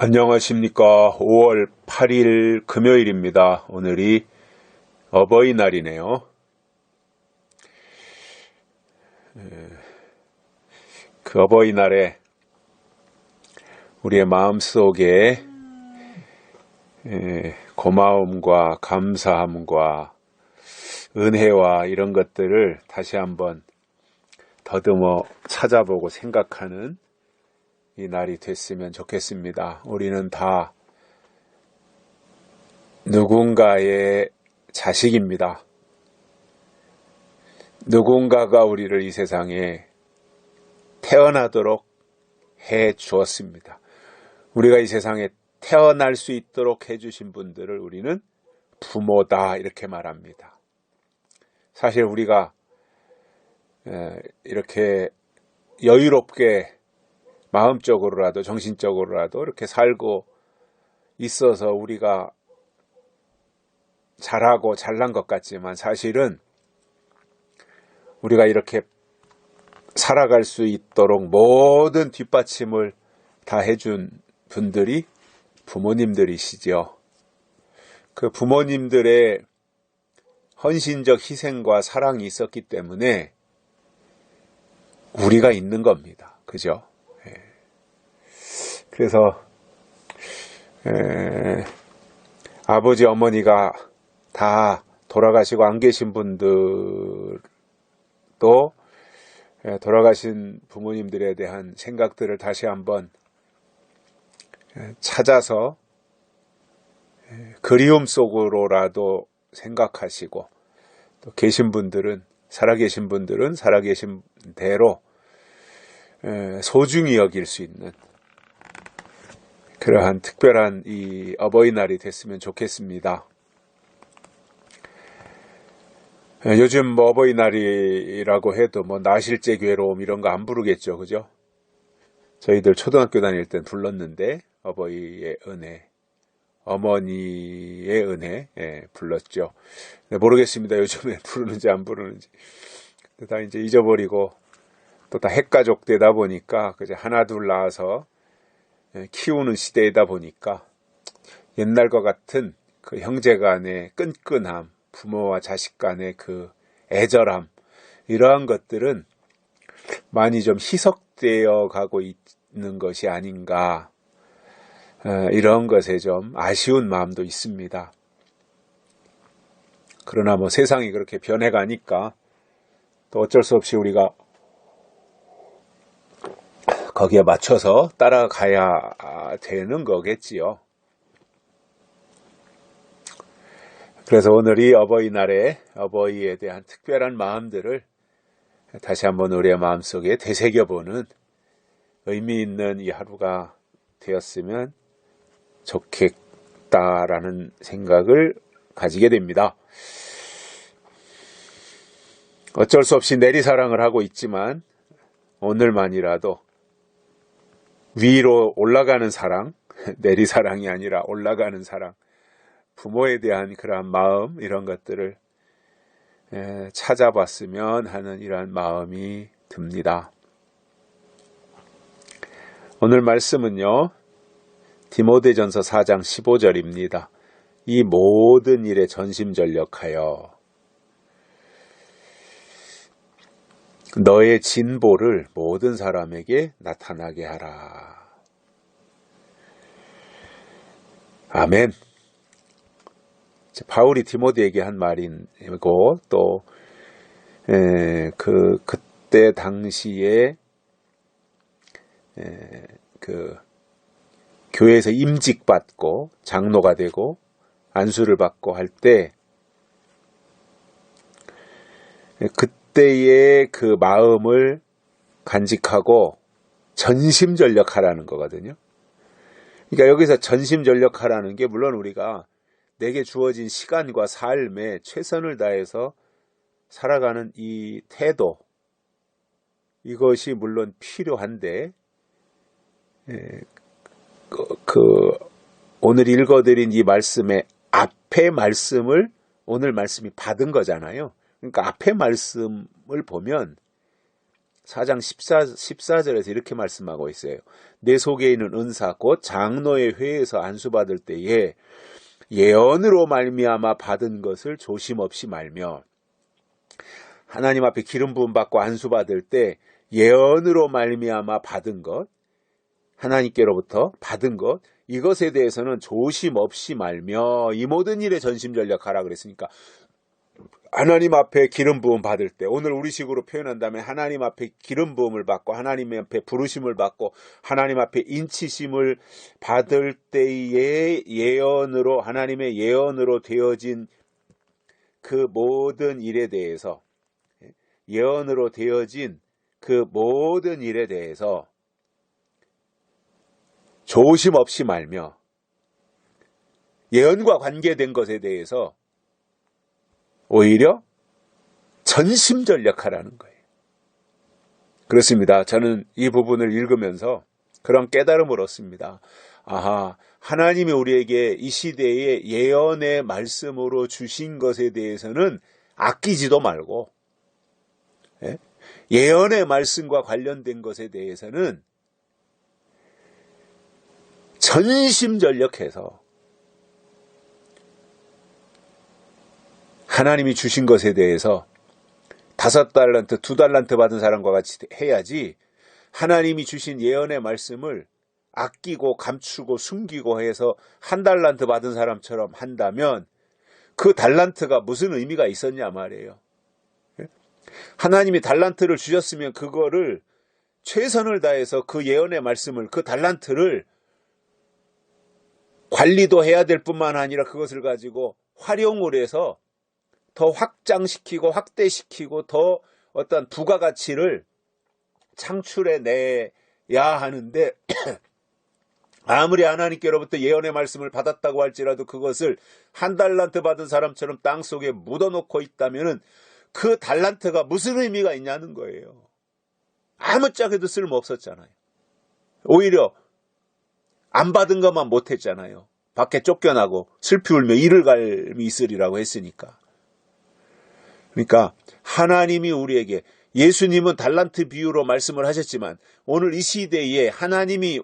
안녕하십니까. 5월 8일 금요일입니다. 오늘이 어버이날이네요. 그 어버이날에 우리의 마음속에 고마움과 감사함과 은혜와 이런 것들을 다시 한번 더듬어 찾아보고 생각하는 이 날이 됐으면 좋겠습니다. 우리는 다 누군가의 자식입니다. 누군가가 우리를 이 세상에 태어나도록 해 주었습니다. 우리가 이 세상에 태어날 수 있도록 해주신 분들을 우리는 부모다 이렇게 말합니다. 사실 우리가 이렇게 여유롭게 마음적으로라도 정신적으로라도 이렇게 살고 있어서 우리가 잘하고 잘난 것 같지만 사실은 우리가 이렇게 살아갈 수 있도록 모든 뒷받침을 다 해준 분들이 부모님들이시죠. 그 부모님들의 헌신적 희생과 사랑이 있었기 때문에 우리가 있는 겁니다. 그죠? 그래서 아버지 어머니가 다 돌아가시고 안 계신 분들도 돌아가신 부모님들에 대한 생각들을 다시 한번 찾아서 그리움 속으로라도 생각하시고 또 계신 분들은 살아계신 분들은 살아계신 대로 소중히 여길 수 있는 그러한 특별한 이 어버이날이 됐으면 좋겠습니다. 요즘 뭐 어버이날이라고 해도 뭐 나실제 괴로움 이런 거 안 부르겠죠, 그죠? 저희들 초등학교 다닐 땐 불렀는데 어버이의 은혜, 어머니의 은혜 불렀죠. 모르겠습니다. 요즘에 부르는지 안 부르는지 다 이제 잊어버리고 또 다 핵가족 되다 보니까 그저 하나 둘 낳아서 키우는 시대이다 보니까 옛날과 같은 그 형제 간의 끈끈함, 부모와 자식 간의 그 애절함 이러한 것들은 많이 좀 희석되어 가고 있는 것이 아닌가 이런 것에 좀 아쉬운 마음도 있습니다. 그러나 뭐 세상이 그렇게 변해가니까 또 어쩔 수 없이 우리가 거기에 맞춰서 따라가야 되는 거겠지요. 그래서 오늘 이 어버이날에 어버이에 대한 특별한 마음들을 다시 한번 우리의 마음속에 되새겨보는 의미 있는 이 하루가 되었으면 좋겠다라는 생각을 가지게 됩니다. 어쩔 수 없이 내리사랑을 하고 있지만 오늘만이라도 위로 올라가는 사랑, 내리사랑이 아니라 올라가는 사랑, 부모에 대한 그러한 마음 이런 것들을 찾아봤으면 하는 이러한 마음이 듭니다. 오늘 말씀은요. 디모데전서 4장 15절입니다. 이 모든 일에 전심전력하여 너의 진보를 모든 사람에게 나타나게 하라. 아멘. 바울이 디모데에게 한 말이고 또 그때 당시에 그 교회에서 임직받고 장로가 되고 안수를 받고 할 때 그때의 그 마음을 간직하고 전심전력하라는 거거든요. 그러니까 여기서 전심전력하라는 게 물론 우리가 내게 주어진 시간과 삶에 최선을 다해서 살아가는 이 태도 이것이 물론 필요한데 오늘 읽어드린 이 말씀의 앞에 말씀을 오늘 말씀이 받은 거잖아요. 그러니까 앞에 말씀을 보면 4장 14절에서 이렇게 말씀하고 있어요. 내 속에 있는 은사 곧 장로의 회에서 안수받을 때에 예언으로 말미암아 받은 것을 조심 없이 말며, 하나님 앞에 기름 부음 받고 안수받을 때 예언으로 말미암아 받은 것, 하나님께로부터 받은 것, 이것에 대해서는 조심 없이 말며 이 모든 일에 전심전력하라 그랬으니까, 하나님 앞에 기름 부음 받을 때, 오늘 우리식으로 표현한다면 하나님 앞에 기름 부음을 받고 하나님 앞에 부르심을 받고 하나님 앞에 인치심을 받을 때의 예언으로, 하나님의 예언으로 되어진 그 모든 일에 대해서, 예언으로 되어진 그 모든 일에 대해서 조심 없이 말며, 예언과 관계된 것에 대해서 오히려 전심전력하라는 거예요. 그렇습니다. 저는 이 부분을 읽으면서 그런 깨달음을 얻습니다. 아하, 하나님이 우리에게 이 시대에 예언의 말씀으로 주신 것에 대해서는 아끼지도 말고, 예언의 말씀과 관련된 것에 대해서는 전심전력해서 하나님이 주신 것에 대해서 5달란트, 2달란트 받은 사람과 같이 해야지, 하나님이 주신 예언의 말씀을 아끼고 감추고 숨기고 해서 1달란트 받은 사람처럼 한다면 그 달란트가 무슨 의미가 있었냐 말이에요. 하나님이 달란트를 주셨으면 그거를 최선을 다해서 그 예언의 말씀을, 그 달란트를 관리도 해야 될 뿐만 아니라 그것을 가지고 활용을 해서 더 확장시키고 확대시키고 더 어떤 부가가치를 창출해내야 하는데, 아무리 하나님께로부터 예언의 말씀을 받았다고 할지라도 그것을 1달란트 받은 사람처럼 땅속에 묻어놓고 있다면 그 달란트가 무슨 의미가 있냐는 거예요. 아무짝에도 쓸모없었잖아요. 오히려 안 받은 것만 못했잖아요. 밖에 쫓겨나고 슬피 울며 이를 갈미 있으리라고 했으니까. 그러니까 하나님이 우리에게, 예수님은 달란트 비유로 말씀을 하셨지만 오늘 이 시대에 하나님이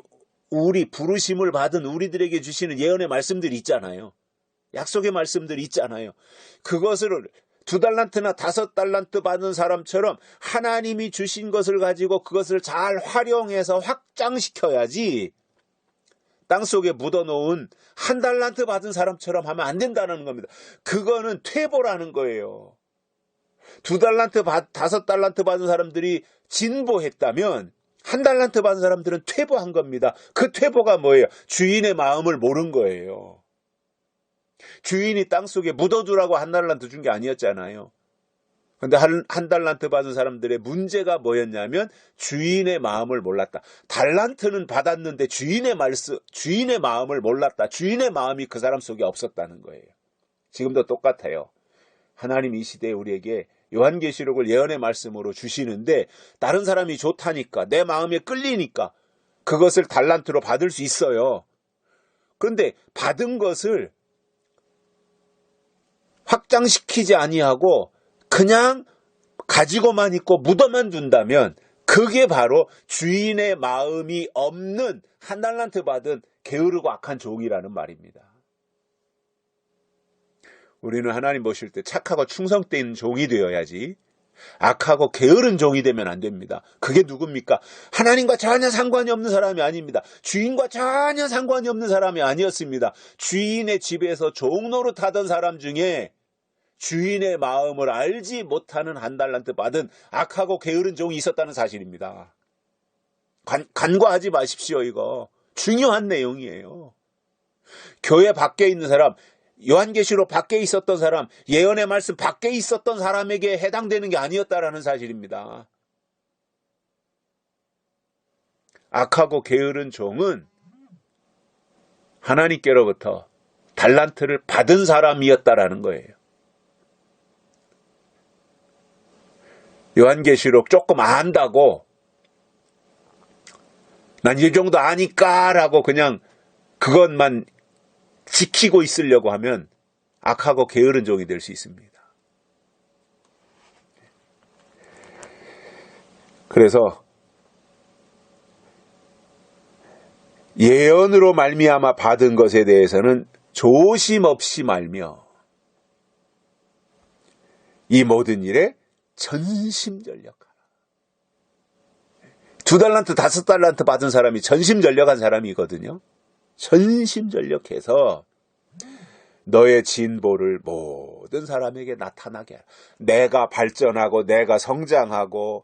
우리 부르심을 받은 우리들에게 주시는 예언의 말씀들이 있잖아요. 약속의 말씀들이 있잖아요. 그것을 2달란트나 5달란트 받은 사람처럼 하나님이 주신 것을 가지고 그것을 잘 활용해서 확장시켜야지, 땅속에 묻어놓은 1달란트 받은 사람처럼 하면 안 된다는 겁니다. 그거는 퇴보라는 거예요. 2달란트, 5달란트 받은 사람들이 진보했다면 1달란트 받은 사람들은 퇴보한 겁니다. 그 퇴보가 뭐예요? 주인의 마음을 모른 거예요. 주인이 땅속에 묻어두라고 1달란트 준 게 아니었잖아요. 근데 1달란트 받은 사람들의 문제가 뭐였냐면 주인의 마음을 몰랐다. 달란트는 받았는데 주인의 마음을 몰랐다. 주인의 마음이 그 사람 속에 없었다는 거예요. 지금도 똑같아요. 하나님이 이 시대에 우리에게 요한계시록을 예언의 말씀으로 주시는데, 다른 사람이 좋다니까, 내 마음에 끌리니까 그것을 달란트로 받을 수 있어요. 그런데 받은 것을 확장시키지 아니하고 그냥 가지고만 있고 묻어만 둔다면 그게 바로 주인의 마음이 없는 1달란트 받은 게으르고 악한 종이라는 말입니다. 우리는 하나님 보실 때 착하고 충성돼 있는 종이 되어야지, 악하고 게으른 종이 되면 안 됩니다. 그게 누굽니까? 하나님과 전혀 상관이 없는 사람이 아닙니다. 주인과 전혀 상관이 없는 사람이 아니었습니다. 주인의 집에서 종노릇 하던 사람 중에 주인의 마음을 알지 못하는 1달란트 받은 악하고 게으른 종이 있었다는 사실입니다. 간과하지 마십시오. 이거 중요한 내용이에요. 교회 밖에 있는 사람, 요한계시록 밖에 있었던 사람, 예언의 말씀 밖에 있었던 사람에게 해당되는 게 아니었다라는 사실입니다. 악하고 게으른 종은 하나님께로부터 달란트를 받은 사람이었다라는 거예요. 요한계시록 조금 안다고, 난 이 정도 아니까라고 그냥 그것만 지키고 있으려고 하면 악하고 게으른 종이 될 수 있습니다. 그래서 예언으로 말미암아 받은 것에 대해서는 조심 없이 말며 이 모든 일에 전심전력하라. 2달란트, 5달란트 받은 사람이 전심전력한 사람이거든요. 전심전력해서 너의 진보를 모든 사람에게 나타나게 하라. 내가 발전하고 내가 성장하고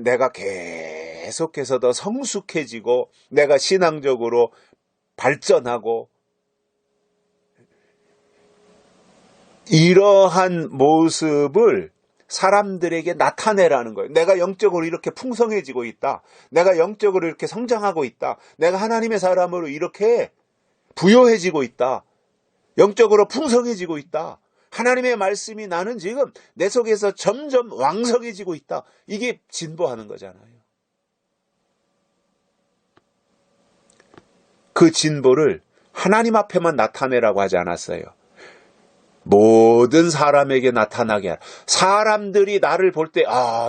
내가 계속해서 더 성숙해지고 내가 신앙적으로 발전하고 이러한 모습을 사람들에게 나타내라는 거예요. 내가 영적으로 이렇게 풍성해지고 있다. 내가 영적으로 이렇게 성장하고 있다. 내가 하나님의 사람으로 이렇게 부요해지고 있다. 영적으로 풍성해지고 있다. 하나님의 말씀이 나는 지금 내 속에서 점점 왕성해지고 있다. 이게 진보하는 거잖아요. 그 진보를 하나님 앞에만 나타내라고 하지 않았어요. 모든 사람에게 나타나게 하라. 사람들이 나를 볼 때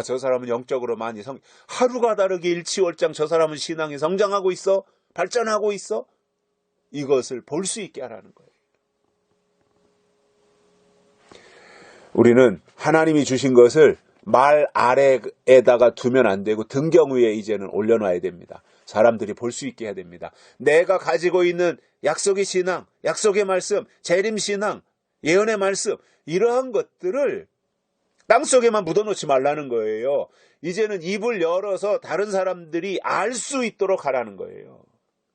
저 사람은 영적으로 많이 하루가 다르게 일치월장 저 사람은 신앙이 성장하고 있어. 발전하고 있어. 이것을 볼 수 있게 하라는 거예요. 우리는 하나님이 주신 것을 말 아래에다가 두면 안 되고 등경 위에 이제는 올려놔야 됩니다. 사람들이 볼 수 있게 해야 됩니다. 내가 가지고 있는 약속의 신앙, 약속의 말씀, 재림신앙, 예언의 말씀, 이러한 것들을 땅속에만 묻어놓지 말라는 거예요. 이제는 입을 열어서 다른 사람들이 알 수 있도록 하라는 거예요.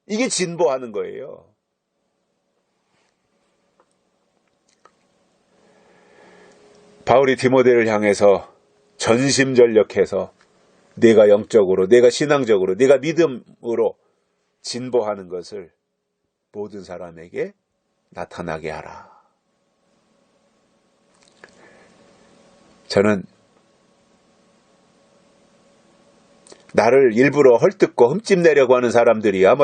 이게 진보하는 거예요. 바울이 디모데를 향해서 전심전력해서 내가 영적으로, 내가 신앙적으로, 내가 믿음으로 진보하는 것을 모든 사람에게 나타나게 하라. 저는 나를 일부러 헐뜯고 흠집내려고 하는 사람들이야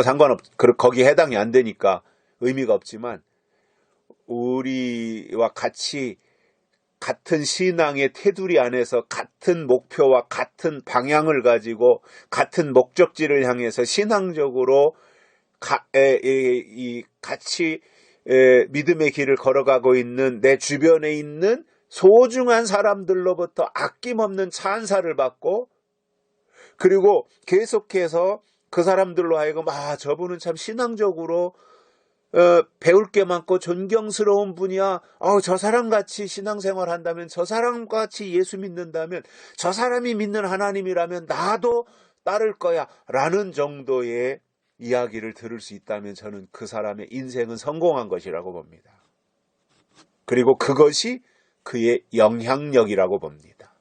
거기에 해당이 안 되니까 의미가 없지만 우리와 같이 같은 신앙의 테두리 안에서 같은 목표와 같은 방향을 가지고 같은 목적지를 향해서 신앙적으로 같이 믿음의 길을 걸어가고 있는 내 주변에 있는 소중한 사람들로부터 아낌없는 찬사를 받고 그리고 계속해서 그 사람들로 하여금 저분은 참 신앙적으로 배울 게 많고 존경스러운 분이야. 저 사람같이 신앙생활 한다면, 저 사람같이 예수 믿는다면, 저 사람이 믿는 하나님이라면 나도 따를 거야 라는 정도의 이야기를 들을 수 있다면 저는 그 사람의 인생은 성공한 것이라고 봅니다. 그리고 그것이 그의 영향력이라고 봅니다.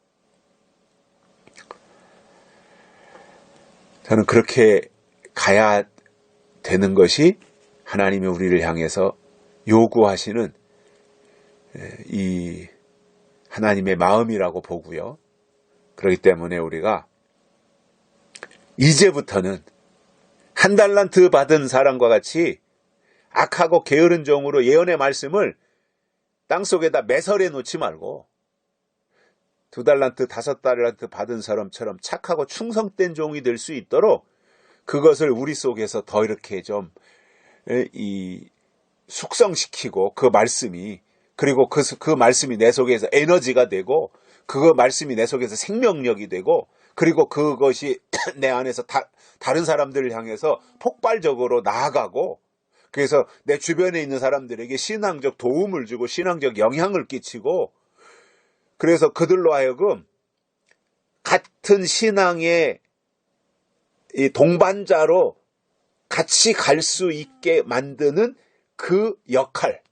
저는 그렇게 가야 되는 것이 하나님이 우리를 향해서 요구하시는 이 하나님의 마음이라고 보고요. 그렇기 때문에 우리가 이제부터는 1달란트 받은 사람과 같이 악하고 게으른 종으로 예언의 말씀을 땅속에다 매설해 놓지 말고 2달란트, 5달란트 받은 사람처럼 착하고 충성된 종이 될 수 있도록 그것을 우리 속에서 더 이렇게 좀 숙성시키고 그 말씀이 그리고 그 말씀이 내 속에서 에너지가 되고 그 말씀이 내 속에서 생명력이 되고 그리고 그것이 내 안에서 다른 사람들을 향해서 폭발적으로 나아가고 그래서 내 주변에 있는 사람들에게 신앙적 도움을 주고 신앙적 영향을 끼치고 그래서 그들로 하여금 같은 신앙의 이 동반자로 같이 갈 수 있게 만드는 그 역할.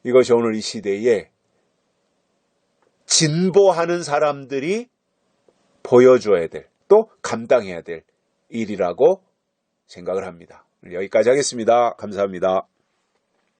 이것이 오늘 이 시대에 진보하는 사람들이 보여줘야 될, 또 감당해야 될 일이라고 생각을 합니다. 여기까지 하겠습니다. 감사합니다.